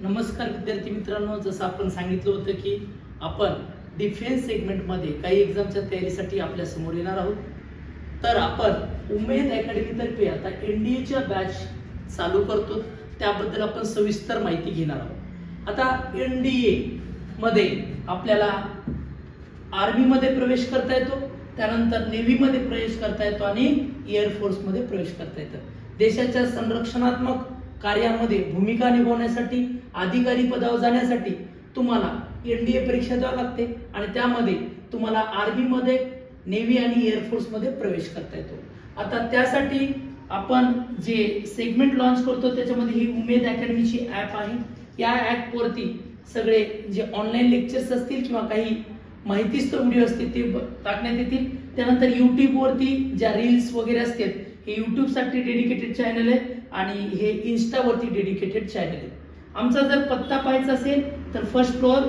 नमस्कार विद्यार्थी मित्रांनो, जसं आपण सांगितलं होतं की आपण डिफेन्स सेगमेंटमध्ये काही एक्झामच्या तयारीसाठी आपल्या समोर येणार आहोत. तर आपण उमेद अकॅडमीतर्फे आता एनडीएच्या बॅच चालू करतो, त्याबद्दल आपण सविस्तर माहिती घेणार आहोत. आता एनडीए मध्ये आपल्याला आर्मीमध्ये प्रवेश करता येतो, त्यानंतर नेव्हीमध्ये प्रवेश करता येतो आणि एअरफोर्समध्ये प्रवेश करता येतं. देशाच्या संरक्षणात्मक कार्यामध्ये भूमिका निभावण्यासाठी अधिकारी पदावर जाण्यासाठी तुम्हाला एनडीए परीक्षा द्यावी लागते आणि त्यामध्ये तुम्हाला आर्मीमध्ये, नेव्ही आणि एअरफोर्समध्ये प्रवेश करता येतो. आता त्यासाठी आपण जे सेगमेंट लॉन्च करतो त्याच्यामध्ये ही उमेद अकॅडमीची ॲप आहे. या ॲपवरती सगळे जे ऑनलाईन लेक्चर्स असतील किंवा काही माहितीस्त व्हिडिओ असतील ते टाकण्यात येतील. त्यानंतर यूट्यूबवरती ज्या रील्स वगैरे असतील हे यूट्यूबसाठी डेडिकेटेड चॅनल आहे आणि हे इन्स्टावरती डेडिकेटेड चॅनल आहे. आमचा जर पत्ता पाहायचा असेल तर फर्स्ट फ्लोअर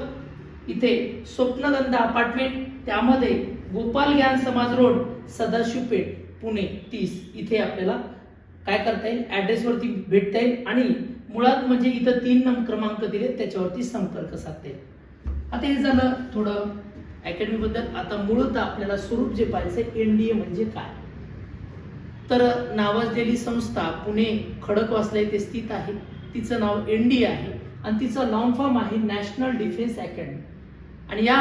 इथे स्वप्नगंधा अपार्टमेंट, त्यामध्ये गोपाल ज्ञान समाज रोड, सदाशिवपेठ, पुणे 30 इथे आपल्याला काय करता येईल, ऍड्रेसवरती भेटता येईल आणि मुळात म्हणजे इथं 3 क्रमांक दिले त्याच्यावरती संपर्क साधता येईल. आता हे झालं थोडं अकॅडमी बद्दल. आता मूळतः आपल्याला स्वरूप जे पाहायचं एनडीए म्हणजे काय, तर नावाजलेली संस्था पुणे खडकवासला येथे स्थित आहे. तिचं नाव एनडीए आहे आणि तिचं लॉंग फॉर्म आहे नॅशनल डिफेन्स अकॅडमी. आणि या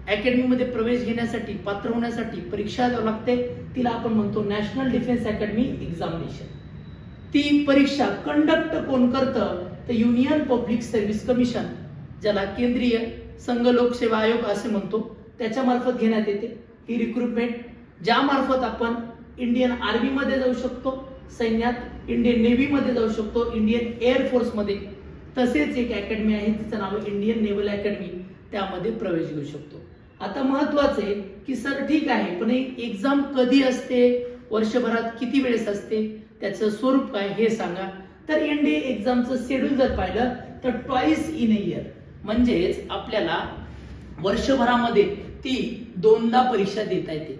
अकॅडमीमध्ये प्रवेश घेण्यासाठी, पात्र होण्यासाठी परीक्षा द्यावी लागते. तिला आपण म्हणतो नॅशनल डिफेन्स अकॅडमी एक्झामिनेशन. ती परीक्षा कंडक्ट कोण करतं तर युनियन पब्लिक सर्व्हिस कमिशन, ज्याला केंद्रीय संघ लोकसेवा आयोग असे म्हणतो, त्याच्या मार्फत घेण्यात येते. ही रिक्रुटमेंट ज्या मार्फत आपण इंडियन आर्मी मध्ये जाऊ शकतो, सैन्यात, इंडियन नेव्ही मध्ये जाऊ शकतो, इंडियन एअरफोर्स मध्ये. तसेच एक अकॅडमी आहे तिचं नाव इंडियन नेव्हल अकॅडमी, त्यामध्ये प्रवेश घेऊ शकतो. आता महत्वाचं आहे की सर ठीक आहे पण एक्झाम कधी असते, वर्षभरात किती वेळेस असते, त्याचं स्वरूप काय हे सांगा. तर एनडीए एक्झामचं शेड्यूल जर पाहिलं तर ट्वाइस इन अ इयर, म्हणजेच आपल्याला वर्षभरामध्ये ती 2दा परीक्षा देता येते.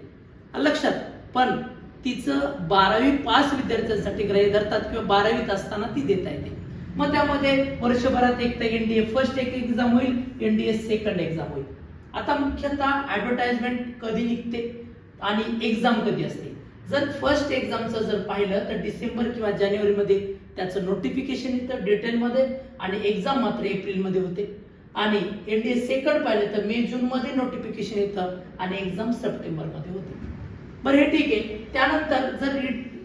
लक्षात, पण तिचं 12वी पास विद्यार्थ्यांसाठी ग्राह्य धरतात किंवा 12वीत असताना ती देता येते. मग त्यामध्ये वर्षभरात एक तर एनडीए फर्स्ट एक एक्झाम होईल, एनडीए सेकंड एक्झाम होईल. आता मुख्यतः ऍडव्हर्टाइजमेंट कधी निघते आणि एक्झाम कधी असते. जर फर्स्ट एक्झामचं जर पाहिलं तर डिसेंबर किंवा जानेवारीमध्ये त्याचं नोटिफिकेशन येतं डिटेलमध्ये आणि एक्झाम मात्र एप्रिलमध्ये होते. आणि एनडीए सेकंड पाहिलं तर मे जून मध्ये नोटिफिकेशन येतं आणि एक्झाम सप्टेंबरमध्ये होते. बरं हे ठीक आहे. त्यानंतर जर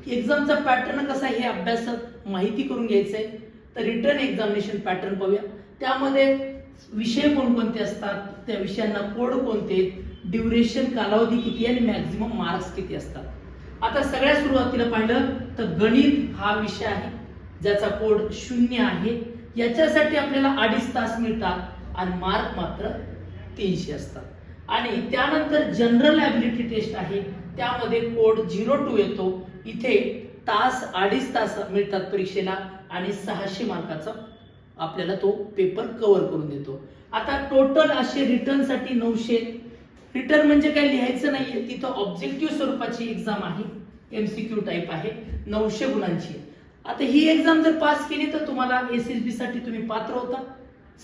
एक्झामचा पॅटर्न कसा हे अभ्यासात माहिती करून घ्यायचंय तर रिटर्न एक्झामिनेशन पॅटर्न पाहूया. त्यामध्ये विषय कोणकोणते असतात, त्या विषयांना कोड कोणते, ड्युरेशन कालावधी किती आणि मॅक्झिमम मार्क्स किती असतात. आता सगळ्यात सुरुवातीला पाहिलं तर गणित हा विषय आहे ज्याचा कोड 0 आहे. याच्यासाठी आपल्याला 2.5 तास मिळतात आणि मार्क मात्र 300 असतात. आणि त्यानंतर जनरल ॲबिलिटी टेस्ट आहे, त्यामध्ये कोड 02 येतो. इथे 2.5 तास मिळतात परीक्षेला आणि 600 मार्काचा आपल्याला तो पेपर कव्हर करून देतो. आता टोटल असे रिटर्न साठी 900. रिटर्न म्हणजे काय लिहायचं नाहीये, तिथं ऑब्जेक्टिव्ह स्वरूपाची एक्झाम आहे, एमसीक्यू टाईप आहे, 900 गुणांची. आता ही एक्झाम जर पास केली तर तुम्हाला एसएसबी साठी तुम्ही पात्र होता.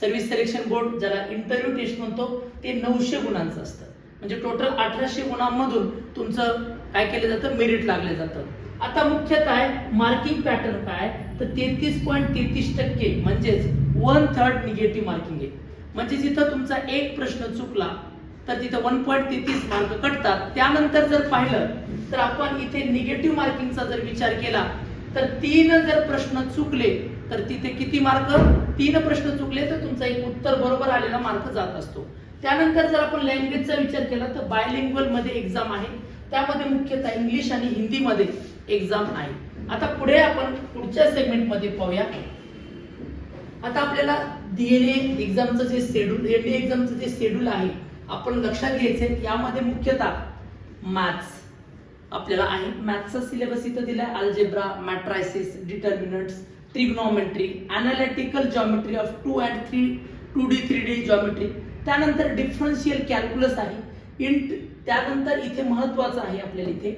सर्व्हिस सिलेक्शन बोर्ड ज्याला इंटरव्ह्यू टेस्ट म्हणतो ते 900 गुणांचं असतं. म्हणजे टोटल 1800 गुणांमधून तुमचं काय केलं जातं, मेरिट लागलं जातं. आता मुख्यतः मार्किंग पॅटर्न काय तर 33.33% म्हणजेच 1/3 निगेटिव्ह मार्किंग आहे. म्हणजे जिथं तुमचा एक प्रश्न चुकला तर तिथं 1.33 मार्क कटतात. त्यानंतर जर पाहिलं तर आपण इथे निगेटिव्ह मार्किंगचा जर विचार केला तर 3 जर प्रश्न चुकले तर तिथे किती मार्क, 3 प्रश्न चुकले तर तुमचा एक उत्तर बरोबर आलेला मार्क जात असतो. त्यानंतर जर आपण लँग्वेजचा विचार केला तर बायलिंग्वल मध्ये एक्झाम आहे, त्यामध्ये मुख्यतः इंग्लिश आणि हिंदी मध्ये एक्झाम आहे. आता पुढे आपण पुढच्या सेगमेंट मध्ये पाहूया. आता आपल्याला डीएनए एक्झामचं जे शेड्यूल, एनडीए एक्झामचं जे शेड्यूल आहे आपण लक्षात घ्यायचंय. यामध्ये मुख्यतः मॅथ्स आपल्याला आहे. मॅथ्सचा सिलेबस इथं दिलाय, algebra, मॅट्रायसिस, determinants, trigonometry, analytical geometry of 2 and 2D 3D geometry. त्यानंतर डिफरन्शियल कॅल्क्युलस आहे. त्यानंतर इथे महत्वाचं आहे आपल्याला इथे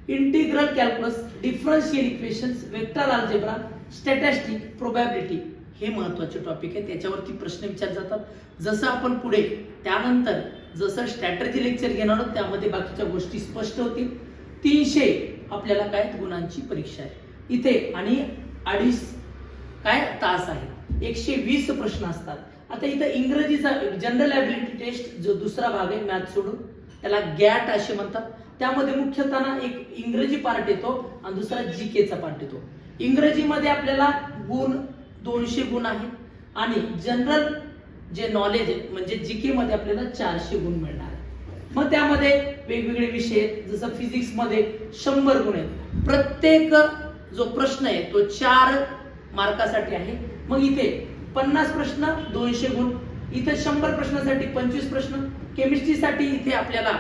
integral calculus, differential equations, vector algebra, statistics, probability हे महत्त्वाचे टॉपिक आहे, त्याच्यावरती प्रश्न विचारले जातात. जसं आपण पुढे त्यानंतर जसं स्ट्रॅटर्जी लेक्चर घेणार आहोत त्यामध्ये बाकीच्या गोष्टी स्पष्ट होतील. 300 आपल्याला काय गुणांची परीक्षा आहे इथे आणि 2.5 काय तास आहे, 120 प्रश्न असतात. आता इथं इंग्रजीचा जनरल ॲबिलिटी टेस्ट जो दुसरा भाग आहे मॅथ सोडून त्याला गॅट असे म्हणतात. त्यामध्ये मुख्यतः एक इंग्रजी पार्ट येतो आणि दुसरा जीकेचा पार्ट येतो. इंग्रजीमध्ये आपल्याला गुण 200 गुण आहे आणि जनरल जे नॉलेज आहे म्हणजे जीके मध्ये आपल्याला 400 गुण मिळणार आहे. मग त्यामध्ये वेगवेगळे विषय आहेत, जसं फिजिक्स मध्ये 100 गुण आहेत. प्रत्येक जो प्रश्न आहे तो 4 मार्कासाठी आहे. मग इथे 50 प्रश्न 200 गुण, इथे 100 प्रश्नासाठी 25 प्रश्न. केमिस्ट्रीसाठी इथे आपल्याला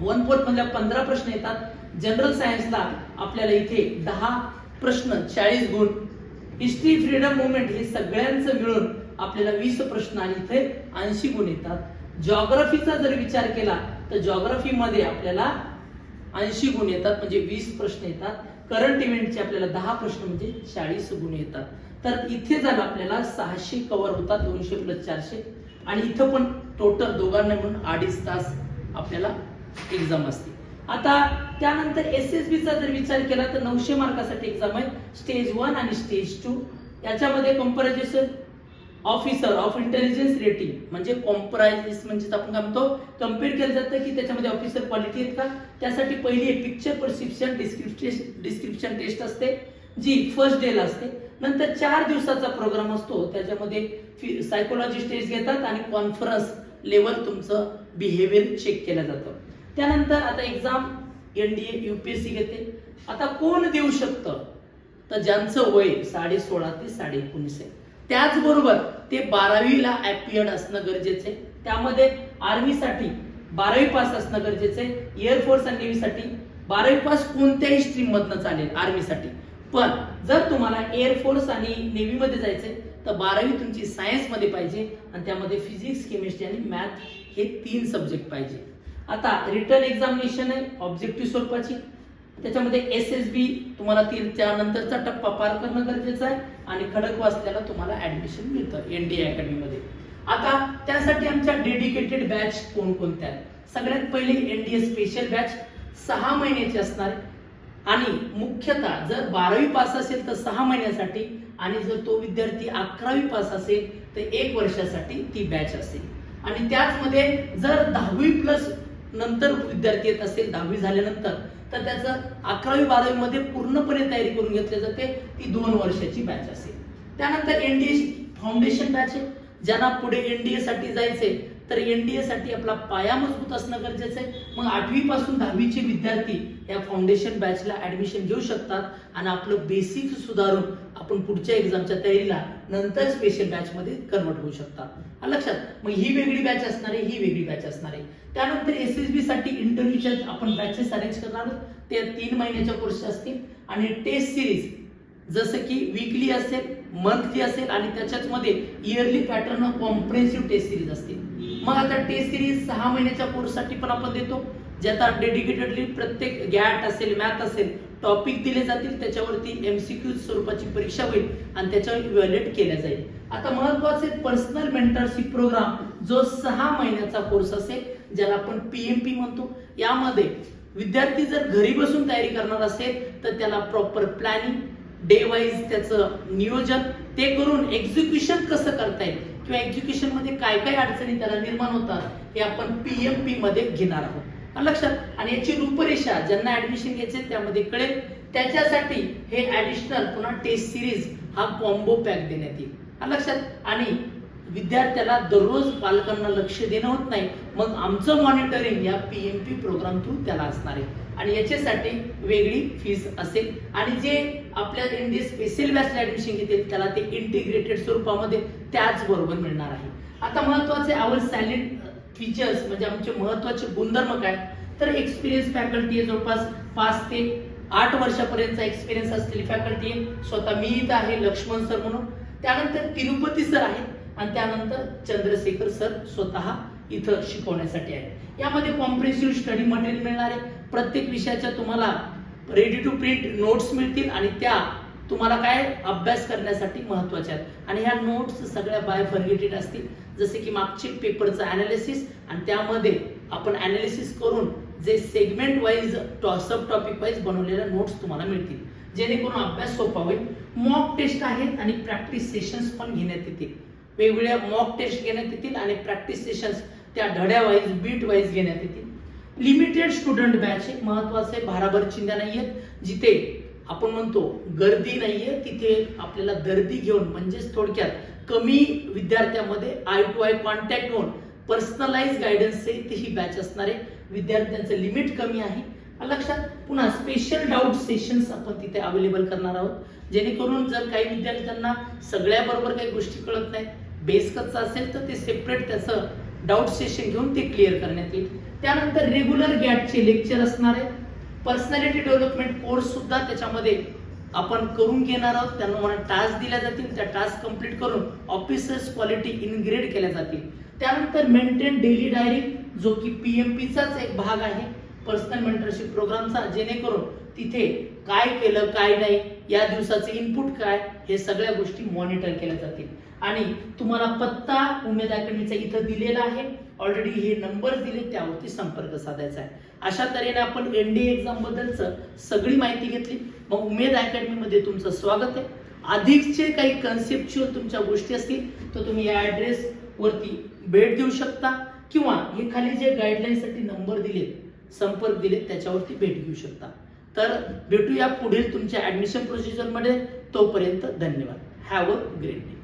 1/4 मधल्या 15 प्रश्न येतात. जनरल सायन्सला आपल्याला इथे 10 प्रश्न 40 गुण. हिस्ट्री, फ्रीडम मुवमेंट हे सगळ्यांचं मिळून आपल्याला 20 प्रश्न आणि इथे 80 गुण येतात. जॉग्राफीचा जर विचार केला तर जॉग्राफी मध्ये आपल्याला 80 गुण येतात म्हणजे 20 प्रश्न येतात. करंट इव्हेंटचे आपल्याला 10 प्रश्न म्हणजे 40 गुण येतात. तर इथे झालं आपल्याला 600 कव्हर होतात, 200 + 400 आणि इथं पण टोटल दोघांना मिळून 2.5 तास आपल्याला एक्झाम असते. आता त्यानंतर SSB चा जर विचार केला तर 900 मार्कासाठी एक्झाम आहे, स्टेज 1 आणि स्टेज 2. याच्यामध्ये comparison officer of intelligence rating म्हणजे कॉम्प्राइज म्हणजे आपण काय म्हणतो कम्पेअर केलं जातं की त्याच्यामध्ये ऑफिसर क्वालिटी आहेत का. त्यासाठी पहिली पिक्चर परसेप्शन डिस्क्रिप्शन टेस्ट असते जी फर्स्ट डे ला असते. नंतर 4 दिवसाचा प्रोग्राम असतो, त्याच्यामध्ये सायकोलॉजी टेस्ट घेतात आणि कॉन्फरन्स लेवल तुमचं बिहेवियर चेक केलं जातं. त्यानंतर आता एक्झाम NDA UPSC घेते. आता कोण देऊ शकतं तर ज्यांचं वय 16.5 ते 19.5 आहे. त्याचबरोबर ते 12वीला अपियर्ड असणं गरजेचं आहे. त्यामध्ये आर्मीसाठी 12वी पास असणं गरजेचं आहे. एअरफोर्स आणि नेव्हीसाठी 12वी पास कोणत्याही स्ट्रीम मधनं चालेल आर्मीसाठी. पण जर तुम्हाला एअरफोर्स आणि नेव्ही मध्ये जायचंय तर 12वी तुमची सायन्स मध्ये पाहिजे आणि त्यामध्ये फिजिक्स, केमिस्ट्री आणि मॅथ हे 3 सब्जेक्ट पाहिजे. आता रिटर्न एक्झामिनेशन आहे ऑब्जेक्टिव्ह स्वरूपाची, त्याच्यामध्ये SSB तुम्हाला त्यानंतरचा टप्पा पार करणं गरजेचं आहे आणि खडकवासल्याला तुम्हाला ऍडमिशन मिळतं NDA अकॅडमी मध्ये. आता त्यासाठी आमच्या डेडिकेटेड बॅच कोणकोणत्या आहेत. सगळ्यात पहिले NDA स्पेशल बॅच 6 महिन्याची असणार आणि मुख्यतः जर 12वी पास असेल तर 6 महिन्यासाठी आणि जर तो विद्यार्थी 11वी पास असेल तर 1 वर्षासाठी ती बॅच असेल. आणि त्याचमध्ये जर 10वी प्लस नंतर विद्यार्थी येत असेल 10वी झाल्यानंतर तर त्याचं 11वी 12वी मध्ये पूर्णपणे तयारी करून घेतली जाते, ती 2 वर्षाची बॅच असेल. त्यानंतर NDA फाउंडेशन बॅच आहे. ज्यांना पुढे NDA साठी जायचंय तर NDA साठी आपला पाया मजबूत असणं गरजेचं आहे. मग 8वी पासून 10वी चे विद्यार्थी या फाउंडेशन बॅचला ऍडमिशन घेऊ शकतात आणि आपलं बेसिक सुधारून आपण पुढच्या एक्झामच्या तयारीला नंतर स्पेशल बॅच मध्ये कन्वर्ट होऊ शकतात. लक्षात. मग ही वेगळी बॅच असणार आहे, ही वेगळी बॅच असणार आहे. त्यानंतर SSB साठी इंटरव्ह्यूच्या आपण बॅचेस अरेंज करणार आहोत. ते 3 महिन्याच्या कोर्स असतील आणि टेस्ट सिरीज जसं की वीकली असेल, मंथली असेल आणि त्याच्याच मध्ये yearly pattern comprehensive test series असतील. मग आता टेस्ट सिरीज 6 महिन्याच्या कोर्स साठी पण आपण देतो, ज्यात डेडिकेटेडली प्रत्येक गॅट असेल, मॅथ असेल, टॉपिक दिले जातील, त्याच्यावरती MCQ स्वरूपाची परीक्षा होईल आणि त्याच्यावर इव्हॅल्युएट केल्या जाईल. आता महत्त्वाचे पर्सनल मेंटरशिप प्रोग्राम जो 6 महिन्याचा कोर्स असेल ज्याला आपण PMP म्हणतो. यामध्ये विद्यार्थी जर घरी बसून तयारी करणार असेल तर त्याला प्रॉपर प्लॅनिंग, डे वाईज त्याचं नियोजन ते करून एक्झिक्युशन कसं करता येईल किंवा एक्झिक्युशन मध्ये काय काय अडचणी त्याला निर्माण होतात हे आपण PMP मध्ये घेणार आहोत. लक्षात. आणि याची रूपरेषा ज्यांना ऍडमिशन घ्यायचे त्यामध्ये कळेल. त्याच्यासाठी हे ऍडिशनल पुन्हा टेस्ट सिरीज हा कॉम्बो पॅक देण्यात येईल. लक्षात. आणि विद्यार्थ्याला दररोज पालकांना लक्ष देणं होत नाही, मग आमचं मॉनिटरिंग या PMP प्रोग्राम थ्रू त्याला असणार आहे आणि याच्यासाठी वेगळी फीस असेल. आणि जे आपल्या NDA स्पेशल बॅचला ऍडमिशन घेतील त्याला ते इंटिग्रेटेड स्वरूपामध्ये त्याचबरोबर मिळणार आहे. आता महत्वाचे आवर सायलेंट फीचर्स म्हणजे आमचे महत्वाचे गुणधर्म काय तर एक्सपिरियन्स फॅकल्टी आहे, जवळपास 5 ते 8 वर्षापर्यंतचा एक्सपिरियन्स असलेली फॅकल्टी आहे. स्वतः मी इथं आहे लक्ष्मण सर म्हणून, त्यानंतर तिरुपती सर आहेत आणि त्यानंतर चंद्रशेखर सर स्वतः इथं शिकवण्यासाठी आहे. यामध्ये कॉम्प्रेहेन्सिव्ह स्टडी मटेरियल मिळणार आहे. प्रत्येक विषयाच्या तुम्हाला रेडी टू प्रिंट नोट्स मिळतील आणि त्या तुम्हाला काय अभ्यास करण्यासाठी महत्त्वाच्या आहेत आणि ह्या नोट्स सगळ्या बाय फॉरगेटेड असतील, जसे की मागचे पेपरचं अनालिसिस आणि त्यामध्ये आपण अनालिसिस करून जे सेगमेंट वाईज सब टॉपिक वाईज बनवलेल्या नोट्स तुम्हाला मिळतील, जेणेकरून अभ्यास सोपा होईल. मॉक टेस्ट आहेत आणि प्रॅक्टिस सेशन्स पण घेण्यात येतील. वेगवेगळ्या मॉक टेस्ट घेण्यात येतील आणि प्रॅक्टिस सेशन्स त्या धड्या वाईज बीट वाईज घेण्यात येतील. लिमिटेड स्टुडंट बॅच आहे, महत्वाचे भाराभर चिंध्या नाहीयेत. जिथे आपण म्हणतो गर्दी नाहीये तिथे आपल्याला दर्दी घेऊन, म्हणजेच थोडक्यात कमी विद्यार्थ्यांमध्ये आय टू आय कॉन्टॅक्ट होऊन पर्सनलाइज गायडन्स ही बॅच असणार आहे. विद्यार्थ्यांचं लिमिट कमी आहे लक्षात. पुन्हा स्पेशल डाऊट सेशन्स आपण तिथे अवेलेबल करणार आहोत, जेणेकरून जर काही विद्यार्थ्यांना सगळ्याबरोबर काही गोष्टी कळत नाहीत, बेस कच्चा असेल तर ते सेपरेट त्याचं डाऊट सेशन घेऊन ते क्लिअर करण्यात येईल. त्यानंतर रेग्युलर गॅटचे लेक्चर असणार आहे. पर्सनॅलिटी डेव्हलपमेंट कोर्स सुद्धा त्याच्यामध्ये आपण करून घेणार आहोत. त्यांना मला टास्क दिल्या जातील, त्या टास्क कंप्लीट करून ऑफिसर्स क्वालिटी इनग्रेड केल्या जातील. त्यानंतर मेंटेन डेली डायरी, जो की PMPचाच एक भाग आहे, पर्सनल मेंटरशिप प्रोग्रामचा, जेणेकरून तिथे काय केलं काय नाही, या दिवसाचे इनपुट काय, हे सगळ्या गोष्टी मॉनिटर केल्या जातील. आणि तुम्हाला पत्ता उमेद अकॅडमीचा इथं दिलेला आहे, ऑलरेडी हे नंबर दिले, त्यावरती संपर्क साधायचा आहे. अशा तऱ्हेने आपण NDA एक्झाम बद्दलच सगळी माहिती घेतली. मग उमेद अकॅडमी मध्ये तुमचं स्वागत आहे. अधिकचे काही कन्सेप्च्युअल तुमच्या गोष्टी असतील तर तुम्ही या ऍड्रेस वरती भेट देऊ शकता, किंवा हे खाली जे गाईडलाईन साठी नंबर दिले, संपर्क दिले, त्याच्यावरती भेट घेऊ शकता. तर भेटूया पुढील तुमच्या ऍडमिशन प्रोसिजर मध्ये. तोपर्यंत धन्यवाद. Have a great day.